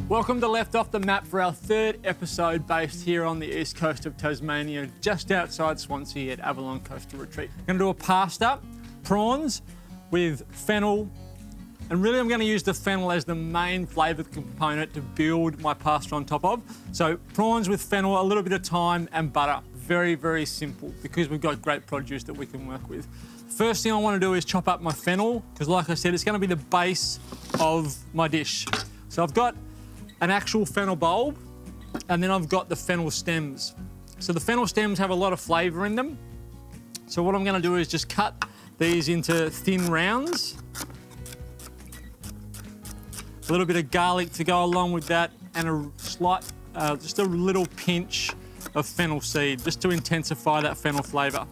Welcome to Left Off the Map for our third episode based here on the east coast of Tasmania, just outside Swansea at Avalon Coastal Retreat. I'm going to do a pasta, prawns with fennel, and really I'm going to use the fennel as the main flavour component to build my pasta on top of. So prawns with fennel, a little bit of thyme and butter. Very, very simple because we've got great produce that we can work with. First thing I want to do is chop up my fennel because, like I said, it's going to be the base of my dish. So I've got an actual fennel bulb, and then I've got the fennel stems. So the fennel stems have a lot of flavour in them. So what I'm going to do is just cut these into thin rounds. A little bit of garlic to go along with that, and a slight, just a little pinch of fennel seed, just to intensify that fennel flavour.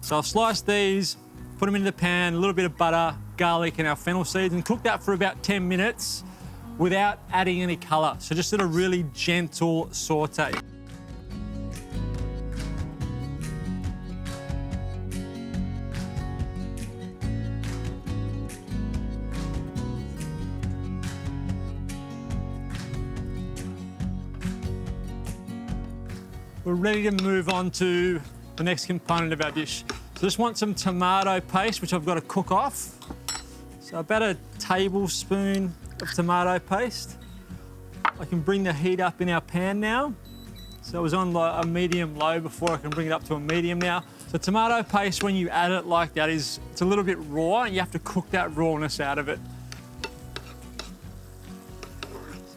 So I'll slice these, put them into the pan, a little bit of butter, garlic and our fennel seeds, and cook that for about 10 minutes without adding any colour. So just at a really gentle saute. We're ready to move on to the next component of our dish. So just want some tomato paste, which I've got to cook off. So about a tablespoon of tomato paste. I can bring the heat up in our pan now. So it was on a medium-low before. I can bring it up to a medium now. So tomato paste, when you add it like that, it's a little bit raw, and you have to cook that rawness out of it.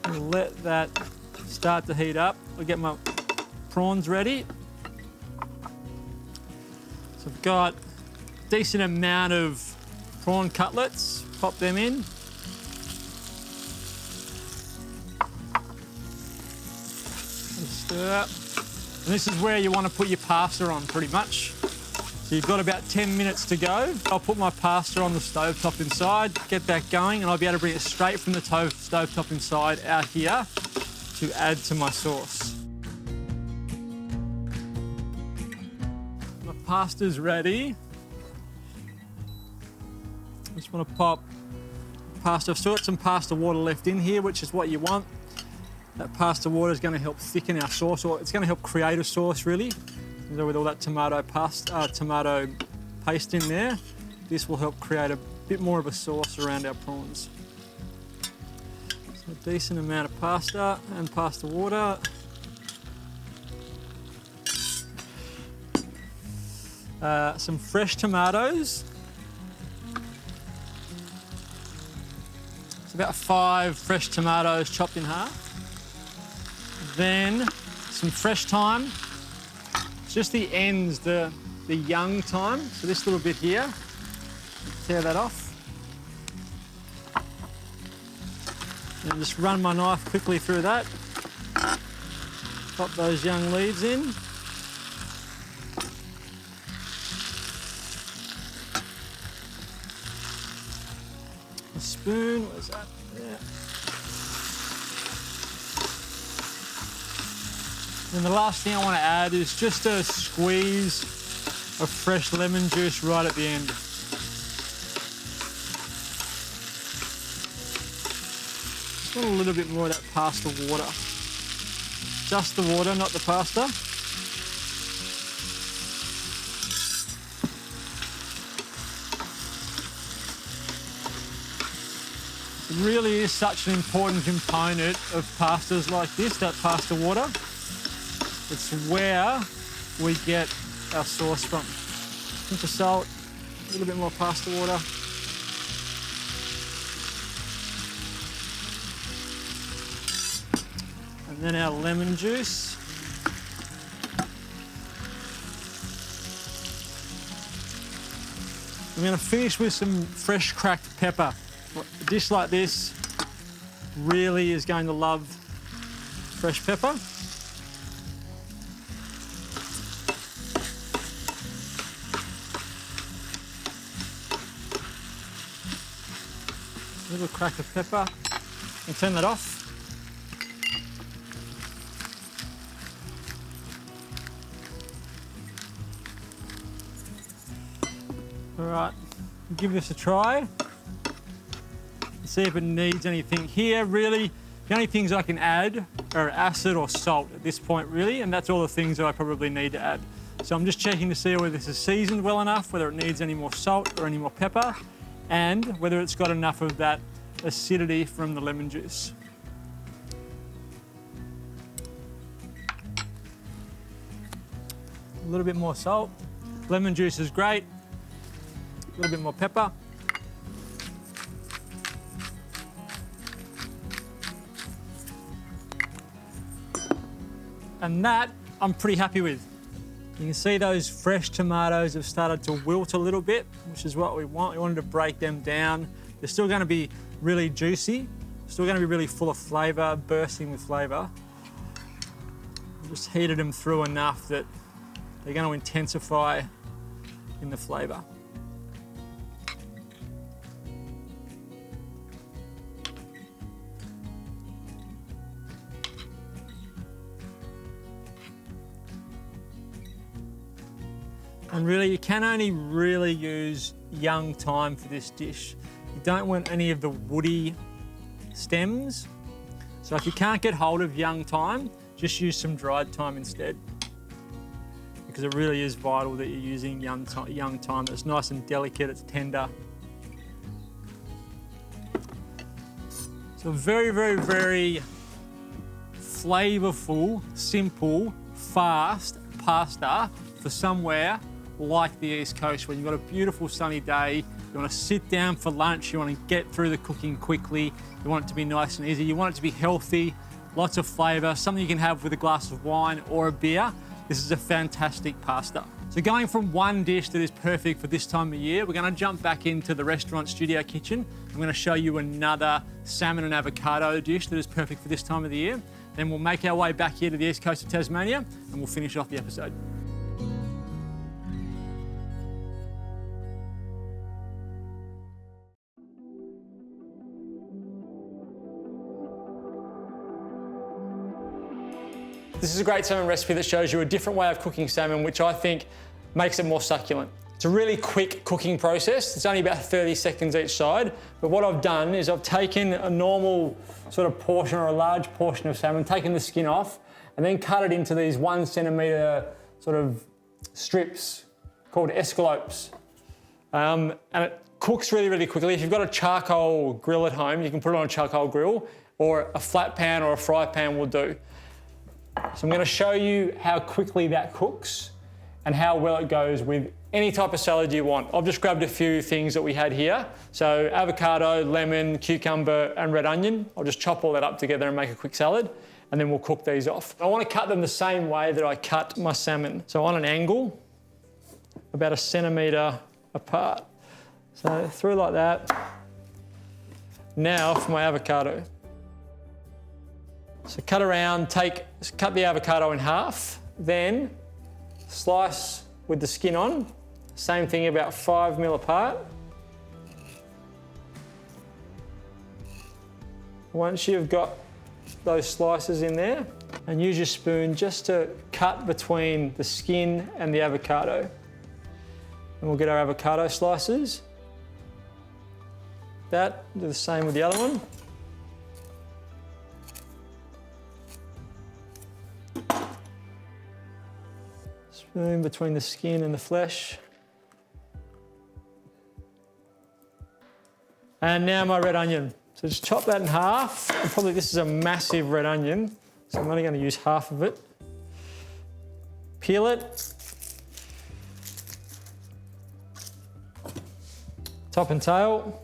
So let that start to heat up. I'll get my prawns ready. So I've got a decent amount of prawn cutlets. Pop them in. Stir up. And this is where you want to put your pasta on, pretty much. So you've got about 10 minutes to go. I'll put my pasta on the stovetop inside, get that going, and I'll be able to bring it straight from the stovetop inside out here to add to my sauce. My pasta's ready. I just want to pop pasta. I've still got some pasta water left in here, which is what you want. That pasta water is going to help thicken our sauce, or it's going to help create a sauce, really. So with all that tomato paste in there, this will help create a bit more of a sauce around our prawns. So a decent amount of pasta and pasta water. Some fresh tomatoes. It's about 5 fresh tomatoes chopped in half. Then some fresh thyme. It's just the ends, the young thyme. So this little bit here, tear that off. And just run my knife quickly through that. Pop those young leaves in. A spoon, where's that? Yeah. And the last thing I want to add is just a squeeze of fresh lemon juice right at the end. Just want a little bit more of that pasta water. Just the water, not the pasta. It really is such an important component of pastas like this, that pasta water. It's where we get our sauce from. Pinch of salt, a little bit more pasta water. And then our lemon juice. I'm going to finish with some fresh cracked pepper. A dish like this really is going to love fresh pepper. A little crack of pepper, and turn that off. All right, give this a try. See if it needs anything here. Really, The only things I can add are acid or salt at this point, really, and that's all the things that I probably need to add. So I'm just checking to see whether this is seasoned well enough, whether it needs any more salt or any more pepper, and whether it's got enough of that acidity from the lemon juice. A little bit more salt. Lemon juice is great. A little bit more pepper. And that I'm pretty happy with. You can see those fresh tomatoes have started to wilt a little bit, which is what we want. We wanted to break them down. They're still going to be really juicy, still going to be really full of flavour, bursting with flavour. Just heated them through enough that they're going to intensify in the flavour. And really, you can only really use young thyme for this dish. You don't want any of the woody stems. So if you can't get hold of young thyme, just use some dried thyme instead. Because it really is vital that you're using young thyme. It's nice and delicate, it's tender. So very, very, very flavourful, simple, fast pasta for somewhere like the East Coast when you've got a beautiful sunny day, you want to sit down for lunch, you want to get through the cooking quickly, you want it to be nice and easy, you want it to be healthy, lots of flavour, something you can have with a glass of wine or a beer. This is a fantastic pasta. So going from one dish that is perfect for this time of year, we're going to jump back into the restaurant studio kitchen. I'm going to show you another salmon and avocado dish that is perfect for this time of the year. Then we'll make our way back here to the east coast of Tasmania and we'll finish off the episode. This is a great salmon recipe that shows you a different way of cooking salmon, which I think makes it more succulent. It's a really quick cooking process. It's only about 30 seconds each side. But what I've done is I've taken a normal sort of portion or a large portion of salmon, taken the skin off, and then cut it into these 1 centimetre sort of strips called escalopes. And it cooks really, really quickly. If you've got a charcoal grill at home, you can put it on a charcoal grill, or a flat pan or a fry pan will do. So I'm going to show you how quickly that cooks and how well it goes with any type of salad you want. I've just grabbed a few things that we had here. So avocado, lemon, cucumber and red onion. I'll just chop all that up together and make a quick salad and then we'll cook these off. I want to cut them the same way that I cut my salmon. So on an angle, about 1 centimetre apart. So through like that. Now for my avocado. So cut around, cut the avocado in half, then slice with the skin on. Same thing, about 5 mil apart. Once you've got those slices in there, and use your spoon just to cut between the skin and the avocado. And we'll get our avocado slices. Do the same with the other one. Spoon between the skin and the flesh. And now my red onion. So just chop that in half. And probably this is a massive red onion, so I'm only going to use half of it. Peel it. Top and tail.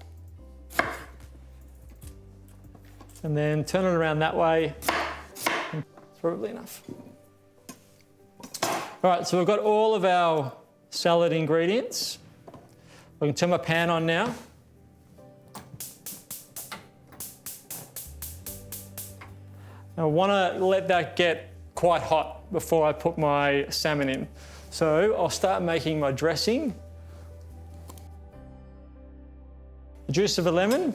And then turn it around that way. It's probably enough. All right, so we've got all of our salad ingredients. I can turn my pan on now. I want to let that get quite hot before I put my salmon in. So I'll start making my dressing. The juice of a lemon.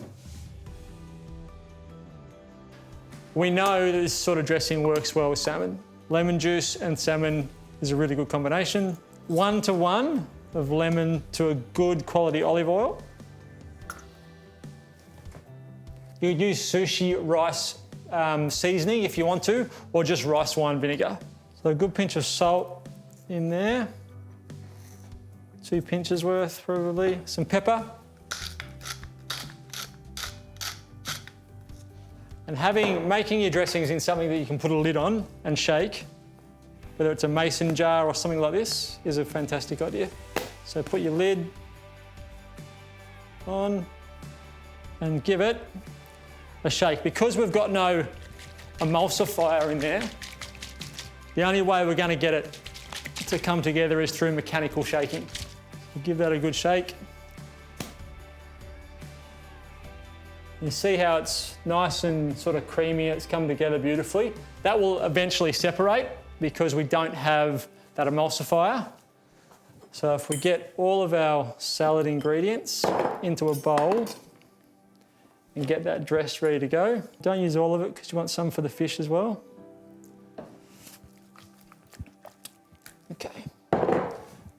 We know that this sort of dressing works well with salmon. Lemon juice and salmon is a really good combination. 1 to 1 of lemon to a good quality olive oil. You could use sushi rice seasoning if you want to, or just rice wine vinegar. So a good pinch of salt in there. 2 pinches worth probably. Some pepper. And making your dressings in something that you can put a lid on and shake, whether it's a mason jar or something like this, is a fantastic idea. So put your lid on and give it a shake. Because we've got no emulsifier in there, the only way we're going to get it to come together is through mechanical shaking. Give that a good shake. You see how it's nice and sort of creamy, it's come together beautifully. That will eventually separate because we don't have that emulsifier. So if we get all of our salad ingredients into a bowl and get that dressed ready to go. Don't use all of it because you want some for the fish as well. Okay,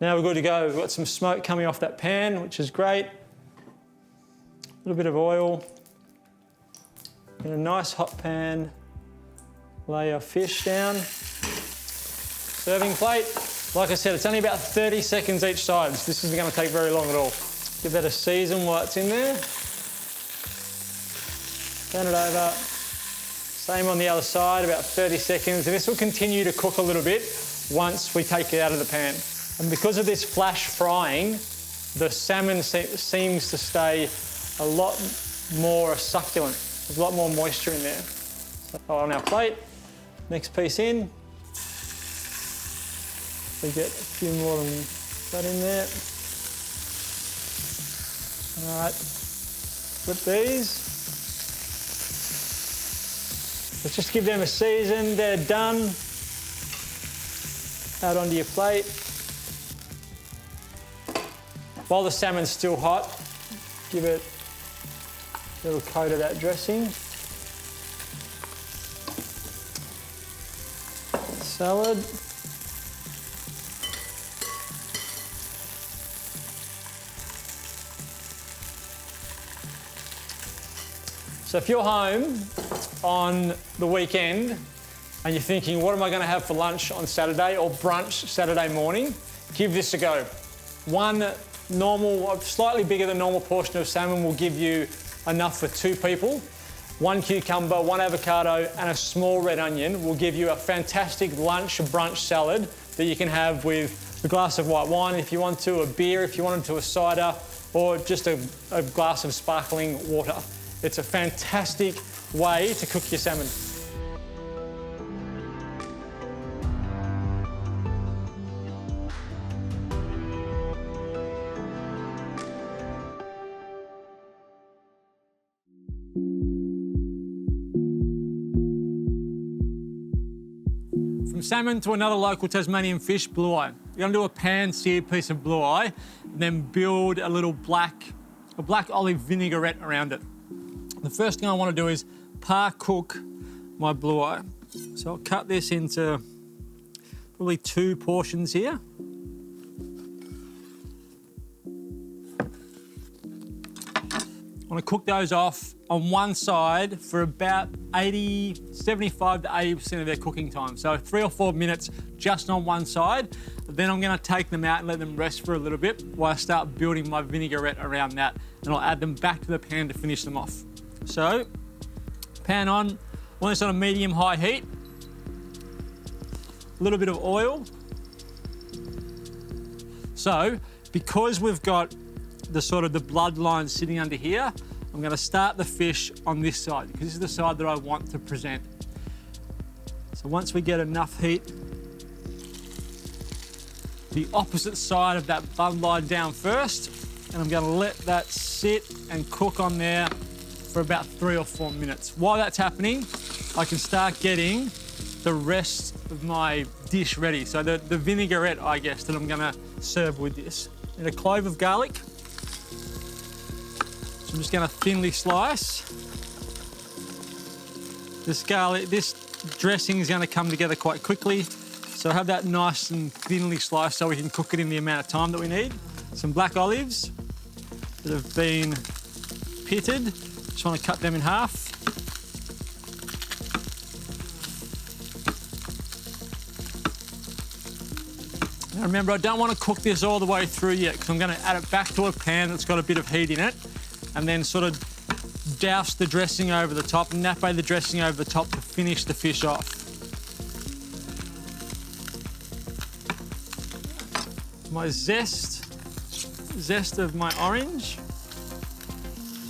now we're good to go. We've got some smoke coming off that pan, which is great. A little bit of oil. In a nice hot pan, lay our fish down. Serving plate. Like I said, it's only about 30 seconds each side, so this isn't going to take very long at all. Give that a season while it's in there. Turn it over. Same on the other side, about 30 seconds, and this will continue to cook a little bit once we take it out of the pan. And because of this flash frying, the salmon seems to stay a lot more succulent. There's a lot more moisture in there. So on our plate, next piece in. We get a few more than that in there. All right, flip these. Let's just give them a season, they're done. Add onto your plate. While the salmon's still hot, give it a little coat of that dressing. Salad. So if you're home on the weekend and you're thinking, what am I going to have for lunch on Saturday or brunch Saturday morning? Give this a go. One normal, slightly bigger than normal portion of salmon will give you enough for 2 people. 1 cucumber, 1 avocado, and a small red onion will give you a fantastic lunch or brunch salad that you can have with a glass of white wine if you want to, a beer if you wanted to, a cider, or just a glass of sparkling water. It's a fantastic way to cook your salmon. From salmon to another local Tasmanian fish, blue eye. You're going to do a pan-seared piece of blue eye and then build a little black olive vinaigrette around it. The first thing I want to do is par-cook my blue eye. So I'll cut this into probably 2 portions here. I want to cook those off on one side for about 75 to 80% of their cooking time. So 3 or 4 minutes just on one side. Then I'm going to take them out and let them rest for a little bit while I start building my vinaigrette around that. And I'll add them back to the pan to finish them off. So, pan on, I want this on a medium-high heat. A little bit of oil. So, because we've got the bloodline sitting under here, I'm going to start the fish on this side because this is the side that I want to present. So once we get enough heat, the opposite side of that bloodline down first, and I'm going to let that sit and cook on there for about 3 or 4 minutes. While that's happening, I can start getting the rest of my dish ready. So the vinaigrette, I guess, that I'm going to serve with this. And a clove of garlic. So I'm just going to thinly slice. This dressing is going to come together quite quickly. So have that nice and thinly sliced so we can cook it in the amount of time that we need. Some black olives that have been pitted. Just want to cut them in half. Now remember, I don't want to cook this all the way through yet because I'm going to add it back to a pan that's got a bit of heat in it and then sort of douse the dressing over the top, nappe the dressing over the top to finish the fish off. My zest of my orange.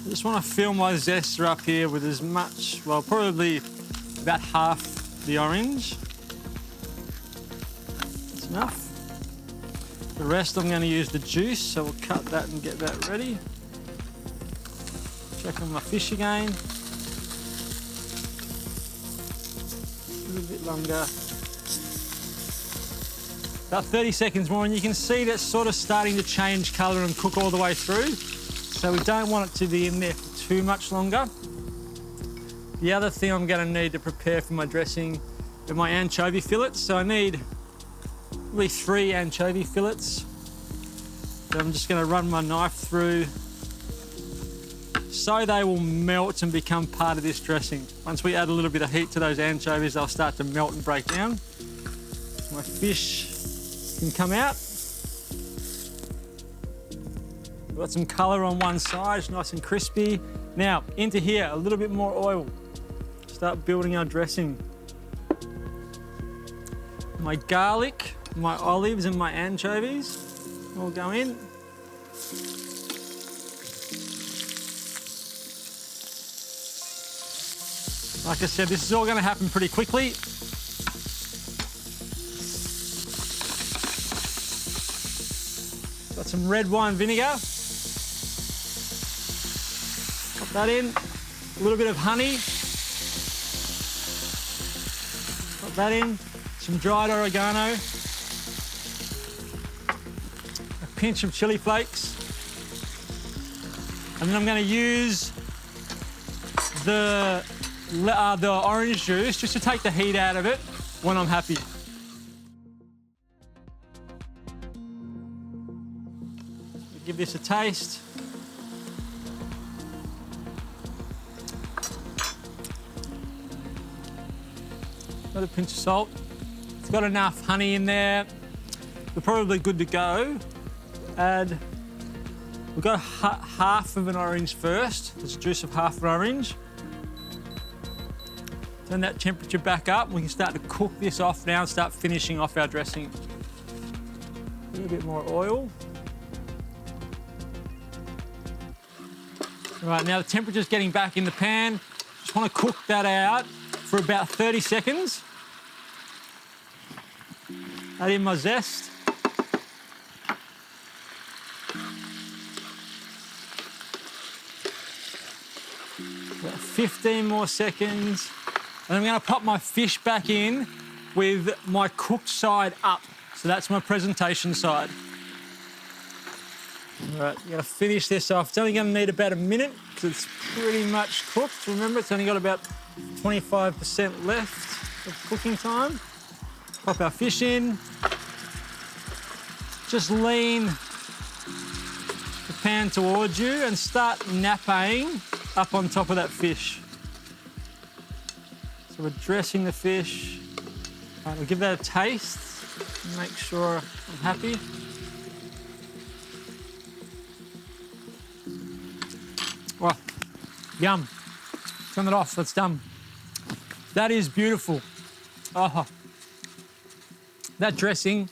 I just want to fill my zester up here with as much, well, probably about half the orange. That's enough. The rest I'm going to use the juice, so we'll cut that and get that ready. Check on my fish again. A little bit longer. About 30 seconds more, and you can see that's sort of starting to change colour and cook all the way through. So we don't want it to be in there for too much longer. The other thing I'm going to need to prepare for my dressing are my anchovy fillets. So I need probably 3 anchovy fillets. So I'm just going to run my knife through so they will melt and become part of this dressing. Once we add a little bit of heat to those anchovies, they'll start to melt and break down. My fish can come out. We've got some colour on one side, it's nice and crispy. Now, into here, a little bit more oil. Start building our dressing. My garlic, my olives and my anchovies all go in. Like I said, this is all going to happen pretty quickly. Got some red wine vinegar. Pop that in. A little bit of honey. Pop that in. Some dried oregano. A pinch of chili flakes. And then I'm going to use the orange juice just to take the heat out of it when I'm happy. Give this a taste. Got a pinch of salt. It's got enough honey in there. We're probably good to go. We've got half of an orange first. There's the juice of half an orange. Turn that temperature back up. We can start to cook this off now and start finishing off our dressing. A little bit more oil. All right, now the temperature's getting back in the pan. Just want to cook that out for about 30 seconds. Add in my zest. About 15 more seconds. And I'm going to pop my fish back in with my cooked side up. So that's my presentation side. All right, you're going to finish this off. It's only going to need about a minute because it's pretty much cooked. Remember, it's only got about 25% left of cooking time. Pop our fish in. Just lean the pan towards you and start nappeing up on top of that fish. So we're dressing the fish. All right, we'll give that a taste. Make sure I'm happy. Well, yum. Turn it off, that's done. That is beautiful. Oh, that dressing,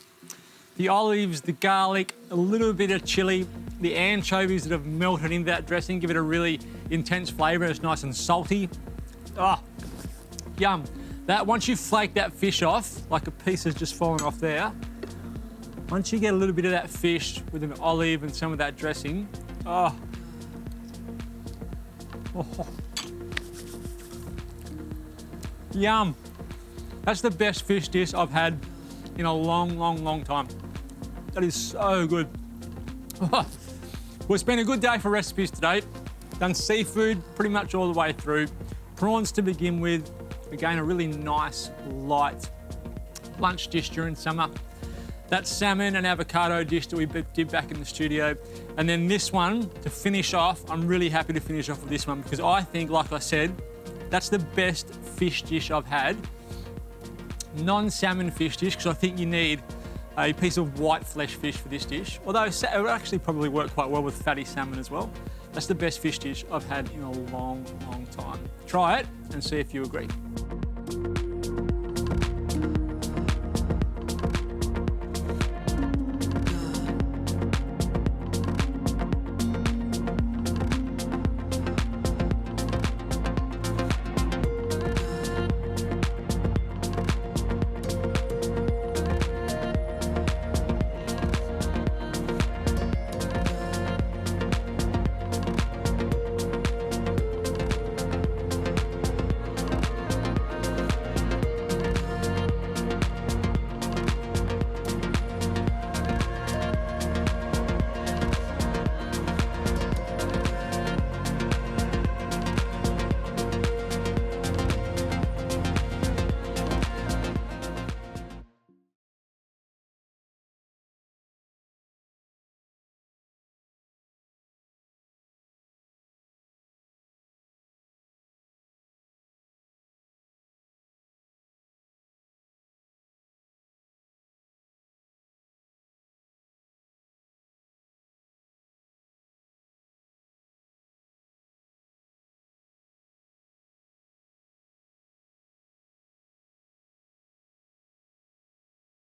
the olives, the garlic, a little bit of chili, the anchovies that have melted into that dressing give it a really intense flavour. It's nice and salty. Oh, yum. That, once you flake that fish off, like a piece has just fallen off there, once you get a little bit of that fish with an olive and some of that dressing, oh. Oh. Yum. That's the best fish dish I've had in a long, long, long time. That is so good. Well, it's been a good day for recipes today. Done seafood pretty much all the way through. Prawns to begin with. Again, a really nice, light lunch dish during summer. That salmon and avocado dish that we did back in the studio. And then this one, to finish off, I'm really happy to finish off with this one because I think, like I said, that's the best fish dish I've had. Non-salmon fish dish, because I think you need a piece of white flesh fish for this dish, although it would actually probably work quite well with fatty salmon as well. That's the best fish dish I've had in a long, long time. Try it and see if you agree.